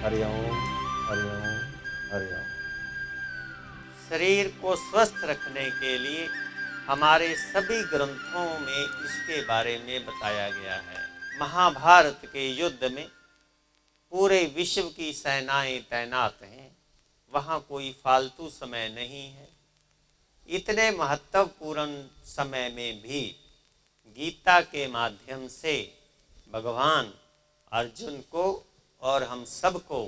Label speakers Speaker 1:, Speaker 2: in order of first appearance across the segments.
Speaker 1: हरिओम हरिओम हरिओम।
Speaker 2: शरीर को स्वस्थ रखने के लिए हमारे सभी ग्रंथों में इसके बारे में बताया गया है। महाभारत के युद्ध में पूरे विश्व की सेनाएं तैनात हैं, वहाँ कोई फालतू समय नहीं है। इतने महत्वपूर्ण समय में भी गीता के माध्यम से भगवान अर्जुन को और हम सबको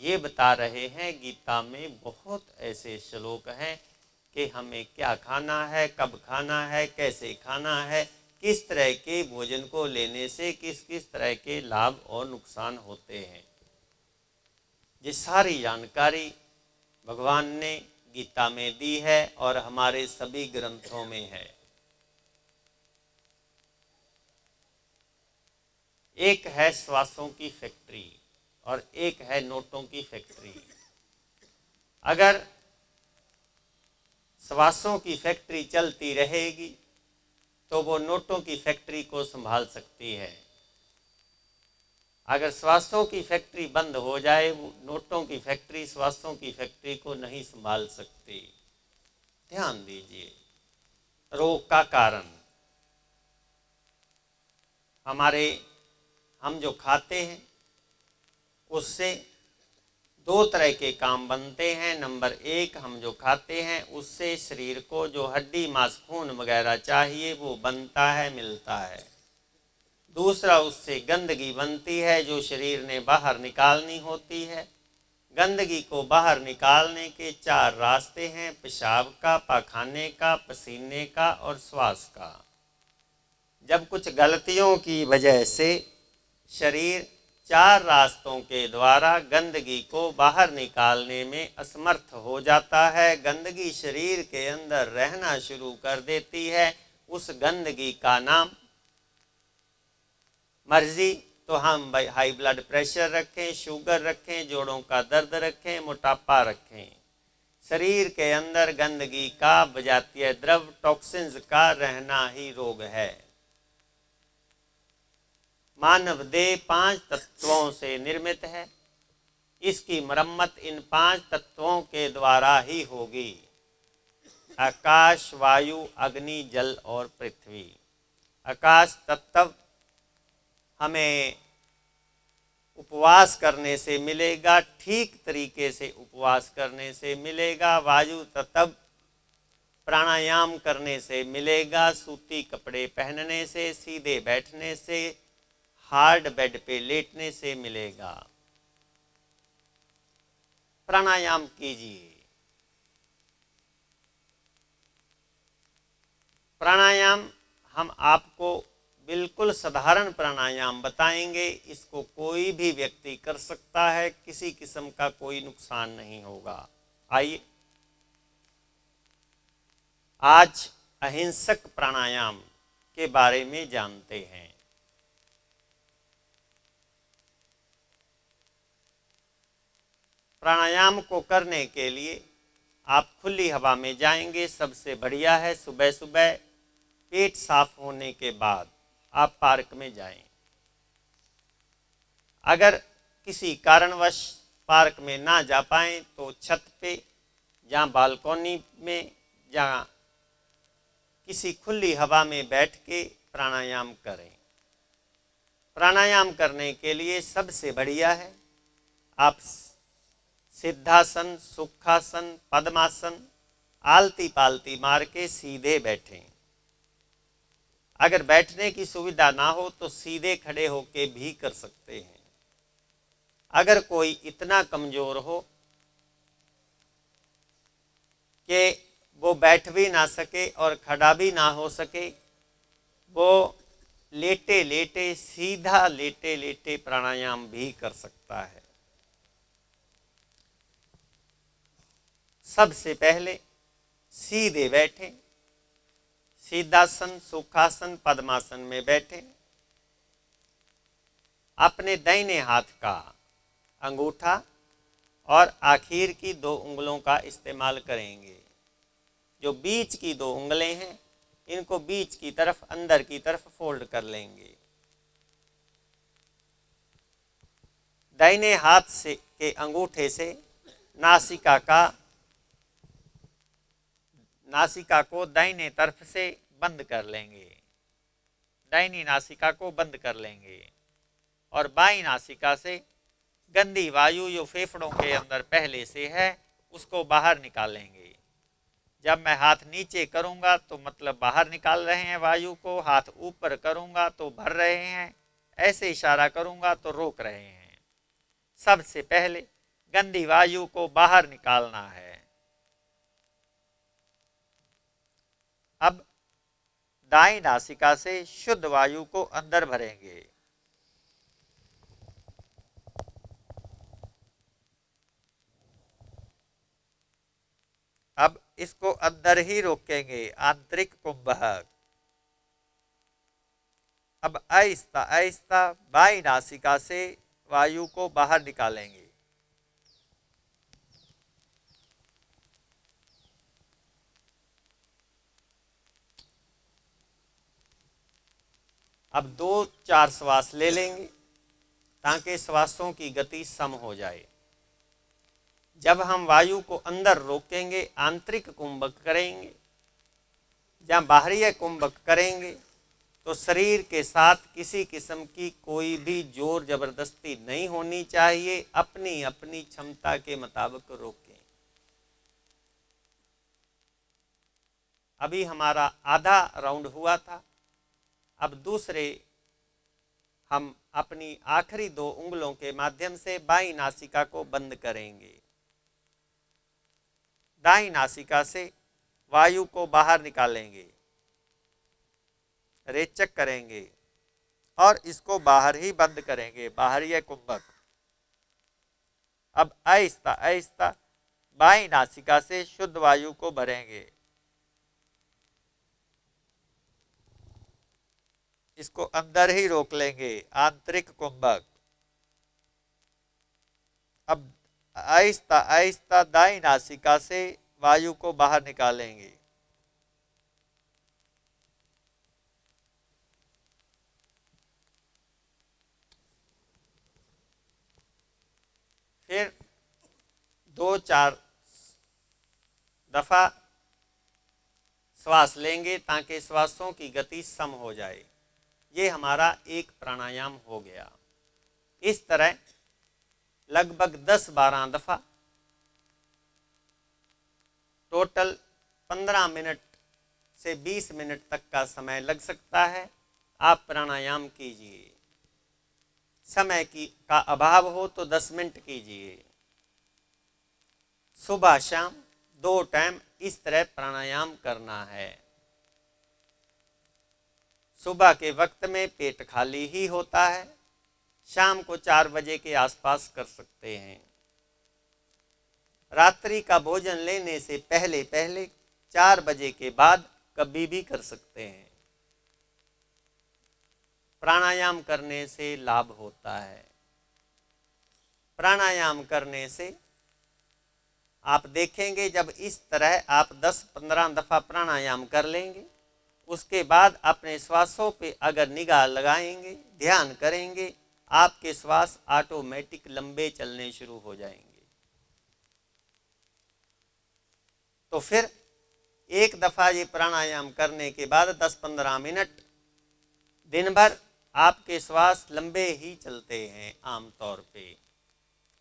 Speaker 2: ये बता रहे हैं। गीता में बहुत ऐसे श्लोक हैं कि हमें क्या खाना है, कब खाना है, कैसे खाना है, किस तरह के भोजन को लेने से किस किस तरह के लाभ और नुकसान होते हैं। ये सारी जानकारी भगवान ने गीता में दी है और हमारे सभी ग्रंथों में है। एक है श्वासों की फैक्ट्री और एक है नोटों की फैक्ट्री। अगर श्वासों की फैक्ट्री चलती रहेगी तो वो नोटों की फैक्ट्री को संभाल सकती है। अगर श्वासों की फैक्ट्री बंद हो जाए, नोटों की फैक्ट्री श्वासों की फैक्ट्री को नहीं संभाल सकती। ध्यान दीजिए, रोग का कारण हम जो खाते हैं उससे दो तरह के काम बनते हैं। नंबर एक, हम जो खाते हैं उससे शरीर को जो हड्डी मांस खून वगैरह चाहिए वो बनता है, मिलता है। दूसरा, उससे गंदगी बनती है जो शरीर ने बाहर निकालनी होती है। गंदगी को बाहर निकालने के 4 रास्ते हैं: पेशाब का, पाखाने का, पसीने का और श्वास का। जब कुछ गलतियों की वजह से शरीर 4 रास्तों के द्वारा गंदगी को बाहर निकालने में असमर्थ हो जाता है, गंदगी शरीर के अंदर रहना शुरू कर देती है, उस गंदगी का नाम मर्जी तो हम हाई ब्लड प्रेशर रखें, शुगर रखें, जोड़ों का दर्द रखें, मोटापा रखें। शरीर के अंदर गंदगी का, विजातीय द्रव, टॉक्सिन्स का रहना ही रोग है। मानव देह 5 तत्वों से निर्मित है। इसकी मरम्मत इन 5 तत्वों के द्वारा ही होगी: आकाश, वायु, अग्नि, जल और पृथ्वी। आकाश तत्व हमें उपवास करने से मिलेगा, ठीक तरीके से उपवास करने से मिलेगा। वायु तत्व प्राणायाम करने से मिलेगा, सूती कपड़े पहनने से, सीधे बैठने से, हार्ड बेड पे लेटने से मिलेगा। प्राणायाम कीजिए। प्राणायाम हम आपको बिल्कुल साधारण प्राणायाम बताएंगे। इसको कोई भी व्यक्ति कर सकता है, किसी किस्म का कोई नुकसान नहीं होगा। आइए आज अहिंसक प्राणायाम के बारे में जानते हैं। प्राणायाम को करने के लिए आप खुली हवा में जाएंगे, सबसे बढ़िया है। सुबह सुबह पेट साफ होने के बाद आप पार्क में जाएं। अगर किसी कारणवश पार्क में ना जा पाएं तो छत पे, जहाँ बालकनी में, जहाँ किसी खुली हवा में बैठ के प्राणायाम करें। प्राणायाम करने के लिए सबसे बढ़िया है आप सिद्धासन, सुखासन, पद्मासन, आलती पालती मार के सीधे बैठें। अगर बैठने की सुविधा ना हो तो सीधे खड़े होके भी कर सकते हैं। अगर कोई इतना कमजोर हो कि वो बैठ भी ना सके और खड़ा भी ना हो सके, वो लेटे लेटे, सीधा लेटे लेटे प्राणायाम भी कर सकता है। सबसे पहले सीधे बैठें, सिद्धासन, सुखासन, पद्मासन में बैठें। अपने दाहिने हाथ का अंगूठा और आखिर की 2 उंगलों का इस्तेमाल करेंगे। जो बीच की 2 उंगलें हैं इनको बीच की तरफ, अंदर की तरफ फोल्ड कर लेंगे। दाहिने हाथ से के अंगूठे से नासिका को दाहिने तरफ से बंद कर लेंगे, दाहिनी नासिका को बंद कर लेंगे और बाईं नासिका से गंदी वायु जो फेफड़ों के अंदर पहले से है उसको बाहर निकालेंगे। जब मैं हाथ नीचे करूंगा तो मतलब बाहर निकाल रहे हैं वायु को, हाथ ऊपर करूंगा तो भर रहे हैं, ऐसे इशारा करूंगा तो रोक रहे हैं। सबसे पहले गंदी वायु को बाहर निकालना है। अब दाईं नासिका से शुद्ध वायु को अंदर भरेंगे। अब इसको अंदर ही रोकेंगे, आंतरिक कुंभक। अब आहिस्ता आहिस्ता बाईं नासिका से वायु को बाहर निकालेंगे। अब 2-4 श्वास ले लेंगे ताकि श्वासों की गति सम हो जाए। जब हम वायु को अंदर रोकेंगे, आंतरिक कुंभक करेंगे, जहाँ बाहरी कुंभक करेंगे तो शरीर के साथ किसी किस्म की कोई भी जोर जबरदस्ती नहीं होनी चाहिए। अपनी अपनी क्षमता के मुताबिक रोकें। अभी हमारा आधा राउंड हुआ था। अब दूसरे हम अपनी आखिरी 2 उंगलों के माध्यम से बाईं नासिका को बंद करेंगे। दाईं नासिका से वायु को बाहर निकालेंगे, रेचक करेंगे और इसको बाहर ही बंद करेंगे, बाहरी कुंभक। अब आहिस्ता आहिस्ता बाईं नासिका से शुद्ध वायु को भरेंगे। इसको अंदर ही रोक लेंगे, आंतरिक कुंभक। अब आहिस्ता आहिस्ता दाईं नासिका से वायु को बाहर निकालेंगे। फिर 2-4 दफा श्वास लेंगे ताकि श्वासों की गति सम हो जाए। ये हमारा एक प्राणायाम हो गया। इस तरह लगभग 10-12 दफा, टोटल 15 मिनट से 20 मिनट तक का समय लग सकता है। आप प्राणायाम कीजिए। समय का अभाव हो तो 10 मिनट कीजिए। सुबह शाम 2 टाइम इस तरह प्राणायाम करना है। सुबह के वक्त में पेट खाली ही होता है, शाम को 4 बजे के आसपास कर सकते हैं। रात्रि का भोजन लेने से पहले पहले 4 बजे के बाद कभी भी कर सकते हैं। प्राणायाम करने से लाभ होता है। प्राणायाम करने से आप देखेंगे, जब इस तरह आप 10-15 दफा प्राणायाम कर लेंगे, उसके बाद अपने श्वासों पे अगर निगाह लगाएंगे, ध्यान करेंगे, आपके श्वास ऑटोमेटिक लंबे चलने शुरू हो जाएंगे। तो फिर एक दफा ये प्राणायाम करने के बाद 10-15 मिनट दिन भर आपके श्वास लंबे ही चलते हैं। आमतौर पे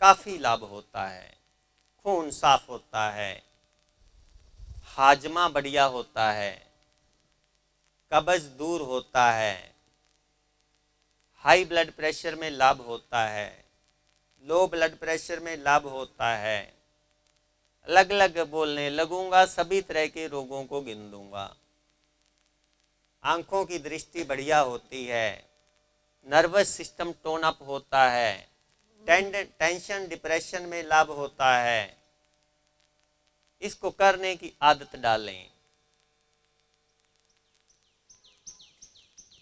Speaker 2: काफ़ी लाभ होता है। खून साफ होता है, हाजमा बढ़िया होता है, कब्ज दूर होता है, हाई ब्लड प्रेशर में लाभ होता है, लो ब्लड प्रेशर में लाभ होता है। अलग अलग बोलने लगूंगा, सभी तरह के रोगों को गिन दूंगा। आंखों की दृष्टि बढ़िया होती है, नर्वस सिस्टम टोन अप होता है, टेंशन डिप्रेशन में लाभ होता है। इसको करने की आदत डालें।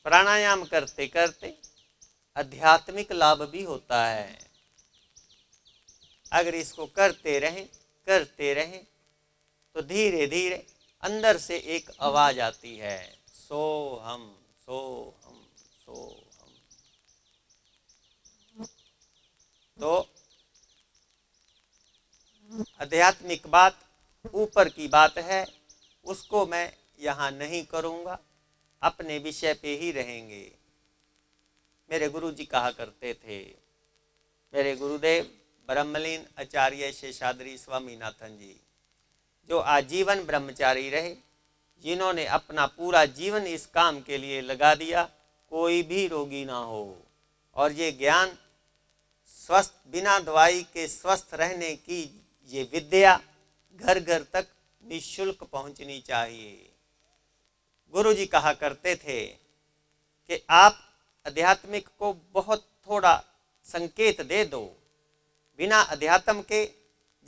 Speaker 2: प्राणायाम करते करते आध्यात्मिक लाभ भी होता है। अगर इसको करते रहें तो धीरे धीरे अंदर से एक आवाज आती है, सो हम सो हम सो हम। तो आध्यात्मिक बात ऊपर की बात है, उसको मैं यहाँ नहीं करूँगा, अपने विषय पे ही रहेंगे। मेरे गुरुजी कहा करते थे, मेरे गुरुदेव ब्रह्मलीन आचार्य शेषाद्री स्वामीनाथन जी, जो आजीवन ब्रह्मचारी रहे, जिन्होंने अपना पूरा जीवन इस काम के लिए लगा दिया, कोई भी रोगी ना हो। और ये ज्ञान स्वस्थ, बिना दवाई के स्वस्थ रहने की ये विद्या घर घर तक निःशुल्क पहुंचनी चाहिए। गुरुजी कहा करते थे कि आप अध्यात्मिक को बहुत थोड़ा संकेत दे दो, बिना अध्यात्म के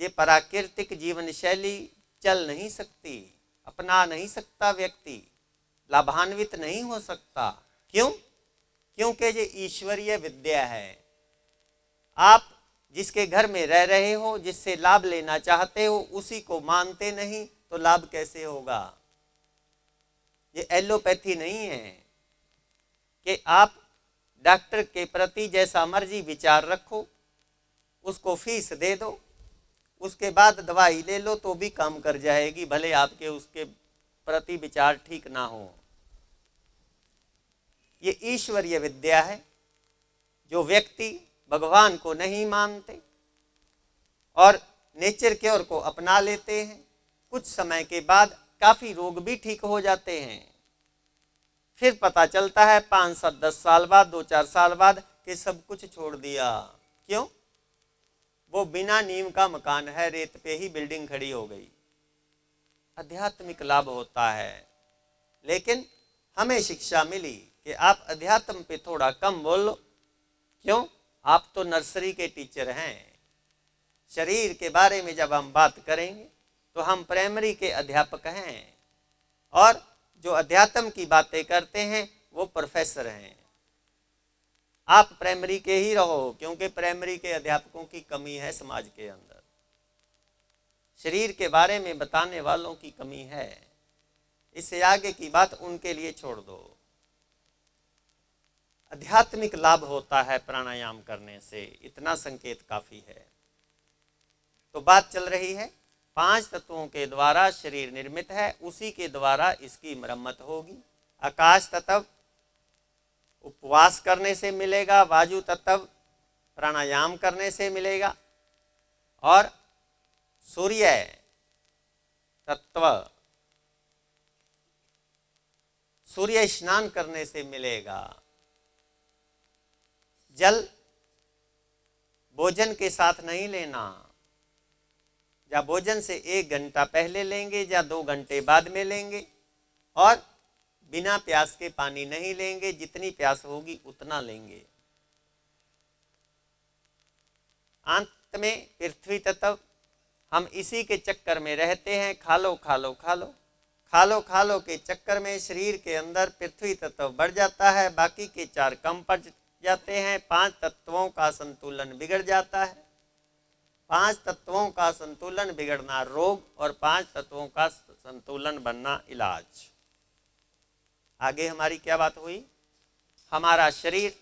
Speaker 2: ये प्राकृतिक जीवन शैली चल नहीं सकती, अपना नहीं सकता, व्यक्ति लाभान्वित नहीं हो सकता। क्यों? क्योंकि ये ईश्वरीय विद्या है। आप जिसके घर में रह रहे हो, जिससे लाभ लेना चाहते हो, उसी को मानते नहीं तो लाभ कैसे होगा? ये एलोपैथी नहीं है कि आप डॉक्टर के प्रति जैसा मर्जी विचार रखो, उसको फीस दे दो, उसके बाद दवाई ले लो तो भी काम कर जाएगी, भले आपके उसके प्रति विचार ठीक ना हो। ये ईश्वरीय विद्या है। जो व्यक्ति भगवान को नहीं मानते और नेचर क्योर को अपना लेते हैं, कुछ समय के बाद काफ़ी रोग भी ठीक हो जाते हैं। फिर पता चलता है 5, 7, 10 साल बाद, 2-4 साल बाद कि सब कुछ छोड़ दिया। क्यों? वो बिना नींव का मकान है, रेत पे ही बिल्डिंग खड़ी हो गई। आध्यात्मिक लाभ होता है, लेकिन हमें शिक्षा मिली कि आप अध्यात्म पे थोड़ा कम बोलो। क्यों? आप तो नर्सरी के टीचर हैं। शरीर के बारे में जब हम बात करेंगे तो हम प्राइमरी के अध्यापक हैं, और जो अध्यात्म की बातें करते हैं वो प्रोफेसर हैं। आप प्राइमरी के ही रहो, क्योंकि प्राइमरी के अध्यापकों की कमी है समाज के अंदर। शरीर के बारे में बताने वालों की कमी है। इससे आगे की बात उनके लिए छोड़ दो। आध्यात्मिक लाभ होता है प्राणायाम करने से, इतना संकेत काफी है। तो बात चल रही है 5 तत्वों के द्वारा शरीर निर्मित है, उसी के द्वारा इसकी मरम्मत होगी। आकाश तत्व उपवास करने से मिलेगा, वायु तत्व प्राणायाम करने से मिलेगा, और सूर्य तत्व सूर्य स्नान करने से मिलेगा। जल भोजन के साथ नहीं लेना, या भोजन से 1 घंटा पहले लेंगे या 2 घंटे बाद में लेंगे, और बिना प्यास के पानी नहीं लेंगे, जितनी प्यास होगी उतना लेंगे। अंत में पृथ्वी तत्व, हम इसी के चक्कर में रहते हैं, खा लो खा लो खा लो खा लो खा लो के चक्कर में शरीर के अंदर पृथ्वी तत्व बढ़ जाता है, बाकी के 4 कम पड़ जाते हैं। 5 तत्वों का संतुलन बिगड़ जाता है। 5 तत्वों का संतुलन बिगड़ना रोग, और 5 तत्वों का संतुलन बनना इलाज। आगे हमारी क्या बात हुई? हमारा शरीर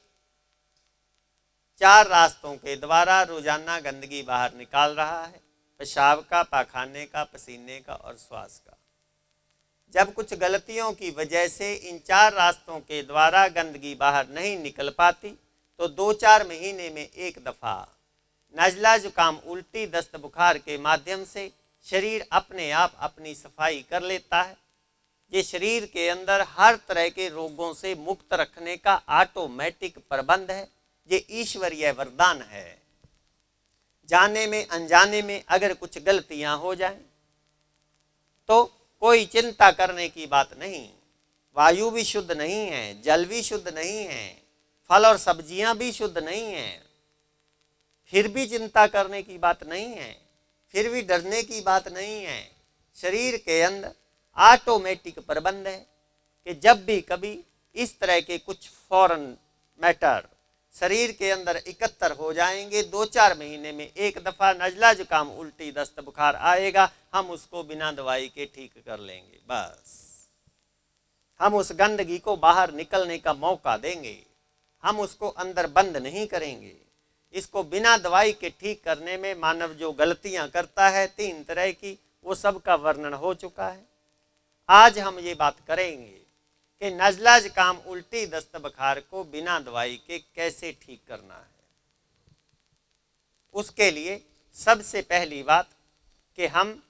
Speaker 2: 4 रास्तों के द्वारा रोजाना गंदगी बाहर निकाल रहा है, पेशाब का, पाखाने का, पसीने का और श्वास का। जब कुछ गलतियों की वजह से इन 4 रास्तों के द्वारा गंदगी बाहर नहीं निकल पाती, तो 2-4 महीने में 1 दफ़ा नज़ला, जुकाम, उल्टी, दस्त, बुखार के माध्यम से शरीर अपने आप अपनी सफाई कर लेता है। ये शरीर के अंदर हर तरह के रोगों से मुक्त रखने का ऑटोमेटिक प्रबंध है। ये ईश्वरीय वरदान है। जाने में अनजाने में अगर कुछ गलतियां हो जाएं तो कोई चिंता करने की बात नहीं। वायु भी शुद्ध नहीं है, जल भी शुद्ध नहीं है, फल और सब्जियां भी शुद्ध नहीं हैं, फिर भी चिंता करने की बात नहीं है, फिर भी डरने की बात नहीं है। शरीर के अंदर ऑटोमेटिक प्रबंध है कि जब भी कभी इस तरह के कुछ फॉरेन मैटर शरीर के अंदर इकट्ठा हो जाएंगे, 2-4 महीने में 1 दफ़ा नज़ला, जुकाम, उल्टी, दस्त, बुखार आएगा, हम उसको बिना दवाई के ठीक कर लेंगे। बस हम उस गंदगी को बाहर निकलने का मौका देंगे, हम उसको अंदर बंद नहीं करेंगे। इसको बिना दवाई के ठीक करने में मानव जो गलतियां करता है 3 तरह की, वो सब का वर्णन हो चुका है। आज हम ये बात करेंगे कि नज़ला जुकाम उल्टी दस्त बुखार को बिना दवाई के कैसे ठीक करना है। उसके लिए सबसे पहली बात कि हम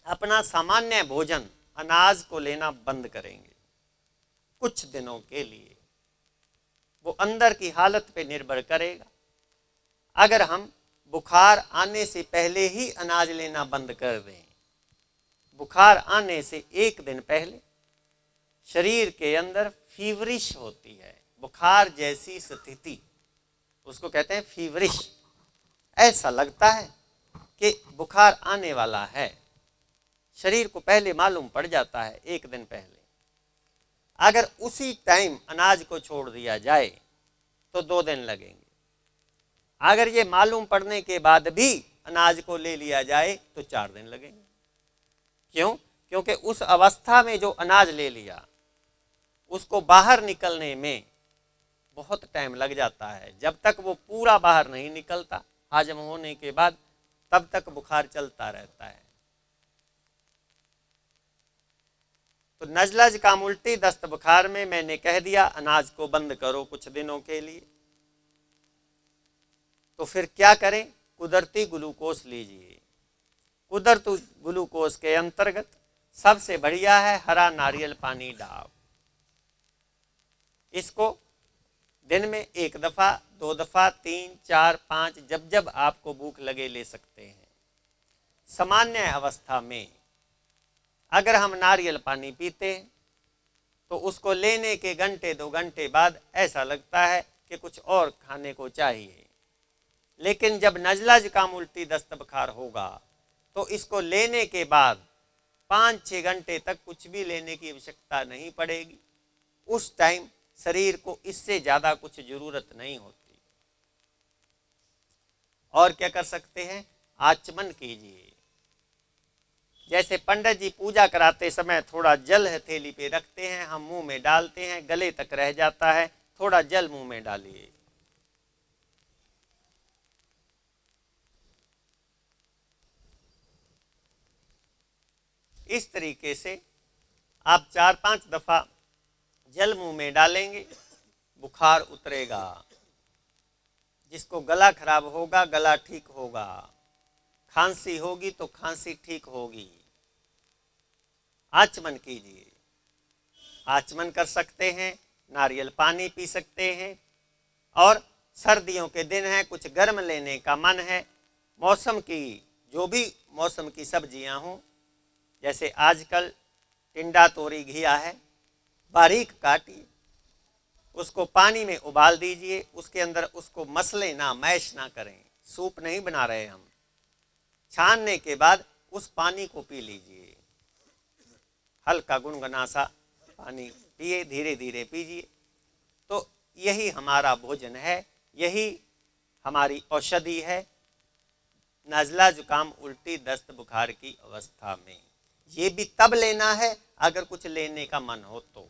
Speaker 2: अपना सामान्य भोजन अनाज को लेना बंद करेंगे कुछ दिनों के लिए। वो अंदर की हालत पे निर्भर करेगा। अगर हम बुखार आने से पहले ही अनाज लेना बंद कर दें, बुखार आने से 1 दिन पहले शरीर के अंदर फीवरिश होती है, बुखार जैसी स्थिति, उसको कहते हैं फीवरिश। ऐसा लगता है कि बुखार आने वाला है, शरीर को पहले मालूम पड़ जाता है 1 दिन पहले। अगर उसी टाइम अनाज को छोड़ दिया जाए तो 2 दिन लगेंगे। अगर ये मालूम पड़ने के बाद भी अनाज को ले लिया जाए तो 4 दिन लगेंगे। क्यों? क्योंकि उस अवस्था में जो अनाज ले लिया उसको बाहर निकलने में बहुत टाइम लग जाता है। जब तक वो पूरा बाहर नहीं निकलता हजम होने के बाद, तब तक बुखार चलता रहता है। तो नज़ला जुकाम उल्टी दस्त बुखार में मैंने कह दिया अनाज को बंद करो कुछ दिनों के लिए। तो फिर क्या करें? कुदरती ग्लूकोज लीजिए। कुदरती ग्लूकोज के अंतर्गत सबसे बढ़िया है हरा नारियल पानी डाब। इसको दिन में 1 दफ़ा, 2 दफ़ा, 3, 4, 5 जब जब आपको भूख लगे ले सकते हैं। सामान्य अवस्था में अगर हम नारियल पानी पीते हैं तो उसको लेने के घंटे 2 घंटे बाद ऐसा लगता है कि कुछ और खाने को चाहिए। लेकिन जब नज़ला जुकाम उल्टी दस्त बुखार होगा तो इसको लेने के बाद 5-6 घंटे तक कुछ भी लेने की आवश्यकता नहीं पड़ेगी। उस टाइम शरीर को इससे ज़्यादा कुछ ज़रूरत नहीं होती। और क्या कर सकते हैं? आचमन कीजिए। जैसे पंडित जी पूजा कराते समय थोड़ा जल हथेली पे रखते हैं, हम मुंह में डालते हैं, गले तक रह जाता है, थोड़ा जल मुंह में डालिए। इस तरीके से आप 4-5 दफ़ा जल मुंह में डालेंगे, बुखार उतरेगा। जिसको गला खराब होगा गला ठीक होगा, खांसी होगी तो खांसी ठीक होगी। आचमन कीजिए। आचमन कर सकते हैं, नारियल पानी पी सकते हैं। और सर्दियों के दिन हैं, कुछ गर्म लेने का मन है, मौसम की जो भी मौसम की सब्जियां हों, जैसे आजकल टिंडा तोरी घिया है, बारीक काटिए, उसको पानी में उबाल दीजिए। उसके अंदर उसको मसले ना, मैश ना करें, सूप नहीं बना रहे हम। छानने के बाद उस पानी को पी लीजिए। हल्का गुनगुना सा पानी पिए, धीरे धीरे पीजिए। तो यही हमारा भोजन है, यही हमारी औषधि है नज़ला जुकाम उल्टी दस्त बुखार की अवस्था में। ये भी तब लेना है अगर कुछ लेने का मन हो तो।